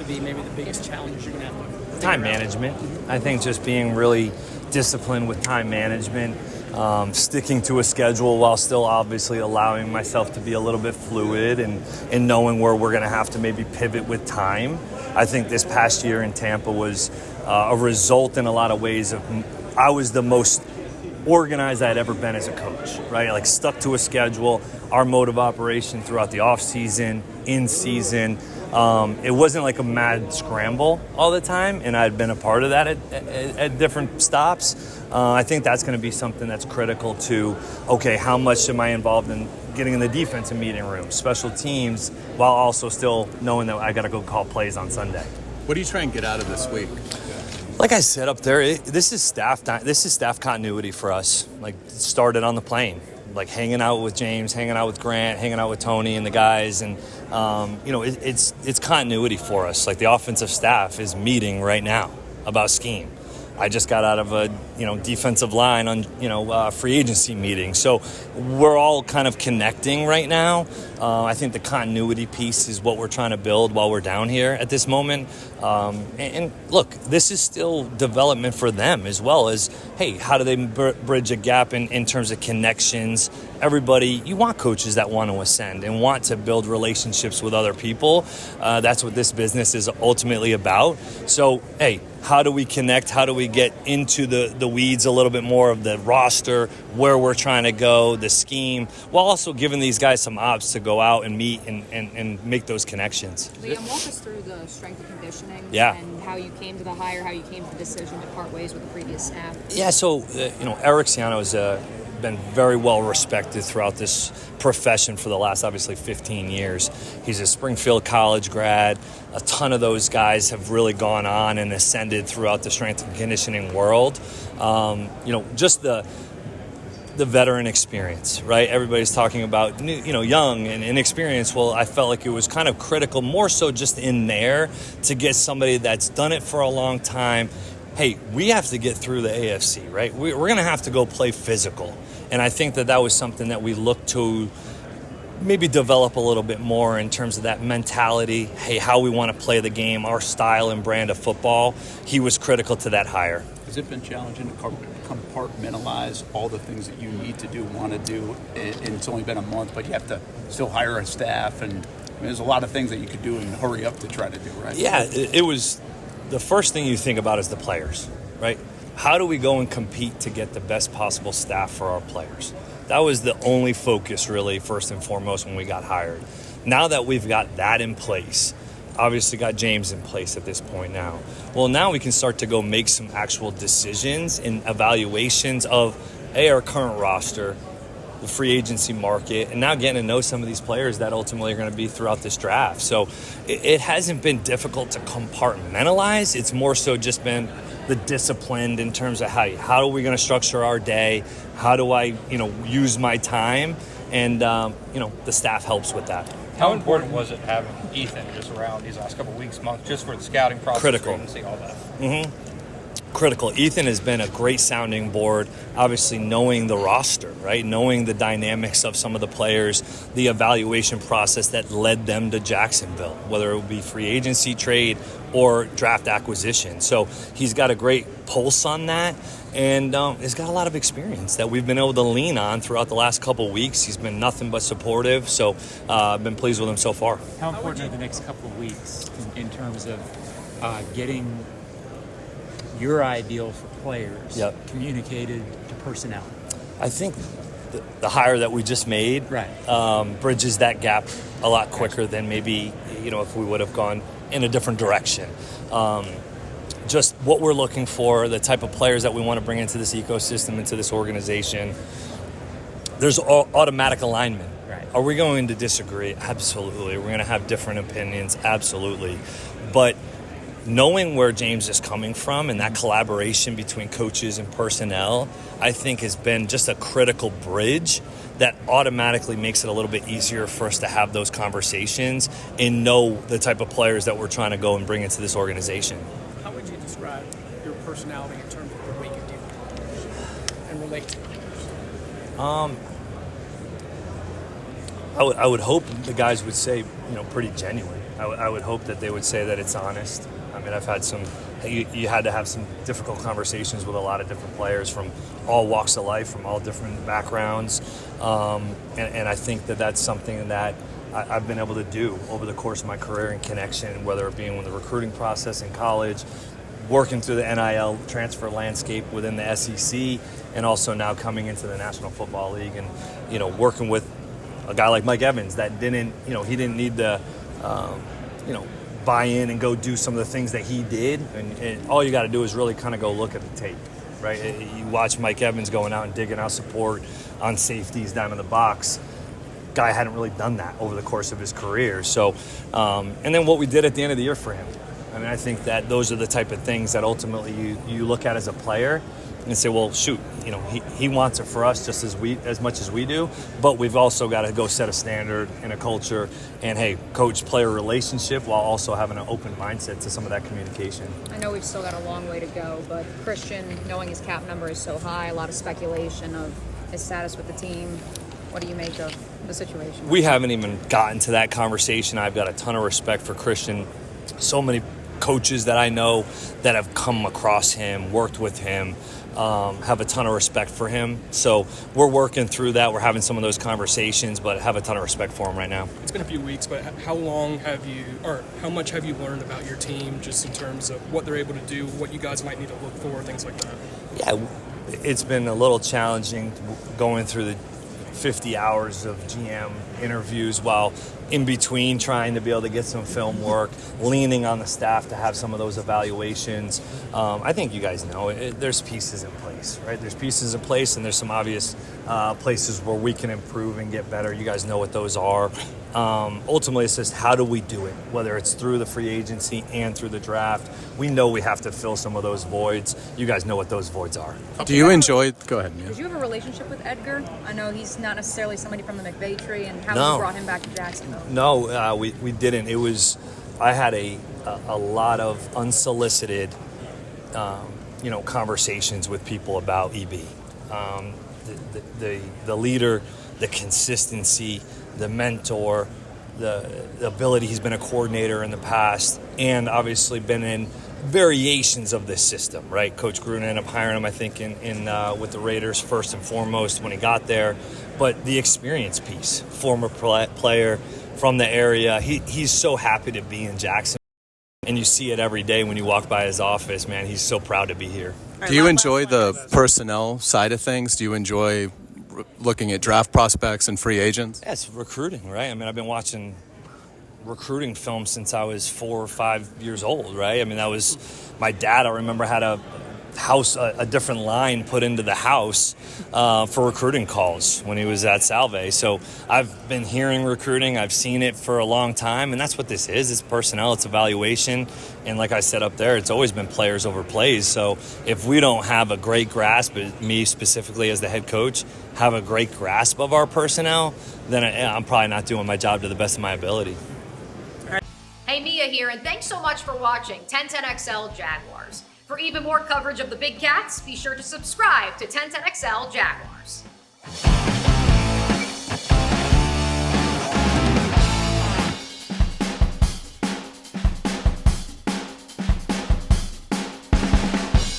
to be maybe the biggest challenges you're going to have to Time management. I think just being really disciplined with time management, sticking to a schedule while still obviously allowing myself to be a little bit fluid and knowing where we're going to have to maybe pivot with time. I think this past year in Tampa was a result in a lot of ways of I was the most organized I'd ever been as a coach, right? Like stuck to a schedule, our mode of operation throughout the off season, in season. It wasn't like a mad scramble all the time, and I'd been a part of that at different stops. I think that's going to be something that's critical to, okay, how much am I involved in getting in the defensive meeting room, special teams, while also still knowing that I got to go call plays on Sunday. What do you try and get out of this week? Like I said up there, this is staff time. This is staff continuity for us. Like started on the plane, like hanging out with James, hanging out with Grant, hanging out with Tony and the guys, and it's continuity for us. Like the offensive staff is meeting right now about scheme. I just got out of a defensive line on free agency meeting, so we're all kind of connecting right now. I think the continuity piece is what we're trying to build while we're down here at this moment. And look, this is still development for them as well as, hey, how do they bridge a gap in terms of connections? Everybody, you want coaches that want to ascend and want to build relationships with other people. That's what this business is ultimately about. So, hey, how do we connect? How do we get into the weeds a little bit more of the roster, where we're trying to go, the scheme, while also giving these guys some ops to go out and meet and make those connections. Liam, walk us through the strength and conditioning and how you came to the hire, how you came to the decision to part ways with the previous staff. Yeah, so, Eric Ciano has been very well respected throughout this profession for the last, obviously, 15 years. He's a Springfield College grad. A ton of those guys have really gone on and ascended throughout the strength and conditioning world. Just the veteran experience, right? Everybody's talking about young and inexperienced. Well, I felt like it was kind of critical, more so just in there, to get somebody that's done it for a long time. Hey, we have to get through the AFC, right? We're going to have to go play physical. And I think that was something that we looked to maybe develop a little bit more in terms of that mentality, hey, how we want to play the game, our style and brand of football. He was critical to that hire. Has it been challenging to compartmentalize all the things that you need to do, want to do? And it's only been a month, but you have to still hire a staff, and there's a lot of things that you could do and hurry up to try to do, right? Yeah, it was the first thing you think about is the players, right? How do we go and compete to get the best possible staff for our players? That was the only focus, really, first and foremost, when we got hired. Now that we've got that in place, obviously got James in place at this point now. Well, now we can start to go make some actual decisions and evaluations of, our current roster, the free agency market, and now getting to know some of these players that ultimately are going to be throughout this draft. So it hasn't been difficult to compartmentalize. It's more so just been the disciplined in terms of how are we going to structure our day? How do I, use my time? And, the staff helps with that. How important was it having Ethan just around these last couple of weeks, months, just for the scouting process? Critical. And see all that. Mm-hmm. Critical. Ethan has been a great sounding board, obviously knowing the roster, right? Knowing the dynamics of some of the players, the evaluation process that led them to Jacksonville, whether it would be free agency, trade, or draft acquisition. So he's got a great pulse on that, and he's got a lot of experience that we've been able to lean on throughout the last couple of weeks. He's been nothing but supportive, so I've been pleased with him so far. How important are the next couple of weeks in terms of getting your ideal for players communicated to personnel? I think the hire that we just made bridges that gap a lot quicker than maybe if we would have gone in a different direction. Just what we're looking for, the type of players that we want to bring into this ecosystem, into this organization. There's automatic alignment. Right. Are we going to disagree? Absolutely. We're going to have different opinions. Absolutely. But knowing where James is coming from and that collaboration between coaches and personnel, I think has been just a critical bridge that automatically makes it a little bit easier for us to have those conversations and know the type of players that we're trying to go and bring into this organization. How would you describe your personality in terms of the way you deal with players and relate to players? I would hope the guys would say, pretty genuine. I would hope that they would say that it's honest. I mean, I've had you had to have some difficult conversations with a lot of different players from all walks of life, from all different backgrounds. And I think that that's something that I've been able to do over the course of my career in connection, whether it be in the recruiting process in college, working through the NIL transfer landscape within the SEC, and also now coming into the National Football League and, working with a guy like Mike Evans that didn't need to, buy in and go do some of the things that he did. And all you got to do is really kind of go look at the tape, right? You watch Mike Evans going out and digging out support on safeties down in the box. Guy hadn't really done that over the course of his career. So, and then what we did at the end of the year for him. I mean, I think that those are the type of things that ultimately you look at as a player and say, well, shoot, he wants it for us just as much as we do, but we've also got to go set a standard and a culture and, hey, coach-player relationship while also having an open mindset to some of that communication. I know we've still got a long way to go, but Christian, knowing his cap number is so high, a lot of speculation of his status with the team. What do you make of the situation? We haven't even gotten to that conversation. I've got a ton of respect for Christian. So many coaches that I know that have come across him, worked with him, have a ton of respect for him. So we're working through that. We're having some of those conversations, but have a ton of respect for him right now. It's been a few weeks, but how much have you learned about your team just in terms of what they're able to do, what you guys might need to look for, things like that? Yeah, it's been a little challenging going through the 50 hours of GM interviews while in between trying to be able to get some film work, leaning on the staff to have some of those evaluations. I think you guys know there's pieces in place, right? There's pieces in place, and there's some obvious places where we can improve and get better. You guys know what those are. Ultimately, it's just how do we do it, whether it's through the free agency and through the draft. We know we have to fill some of those voids. You guys know what those voids are. Do you enjoy – go ahead, Mia. Did you have a relationship with Edgar? I know he's not necessarily somebody from the McVay tree, and how No. you brought him back to Jacksonville. No, we didn't. It was I had a lot of unsolicited, conversations with people about EB. The leader, the consistency, the mentor, the ability. He's been a coordinator in the past, and obviously been in variations of this system, right? Coach Gruden ended up hiring him, I think, in with the Raiders first and foremost when he got there. But the experience piece, former player from the area, he's so happy to be in Jackson. And you see it every day when you walk by his office, man. He's so proud to be here. Do you enjoy the personnel side of things? Do you enjoy looking at draft prospects and free agents? Yeah, it's recruiting, right? I mean, I've been watching recruiting film since I was 4 or 5 years old, right? I mean, that was my dad. I remember had a different line put into the house for recruiting calls when he was at Salve. So I've been hearing recruiting. I've seen it for a long time, and that's what this is. It's personnel. It's evaluation. And like I said up there, it's always been players over plays. So if we don't have a great grasp, me specifically as the head coach, have a great grasp of our personnel, then I'm probably not doing my job to the best of my ability. Hey, Mia here, and thanks so much for watching 1010XL Jaguars. For even more coverage of the Big Cats, be sure to subscribe to 1010XL Jaguars.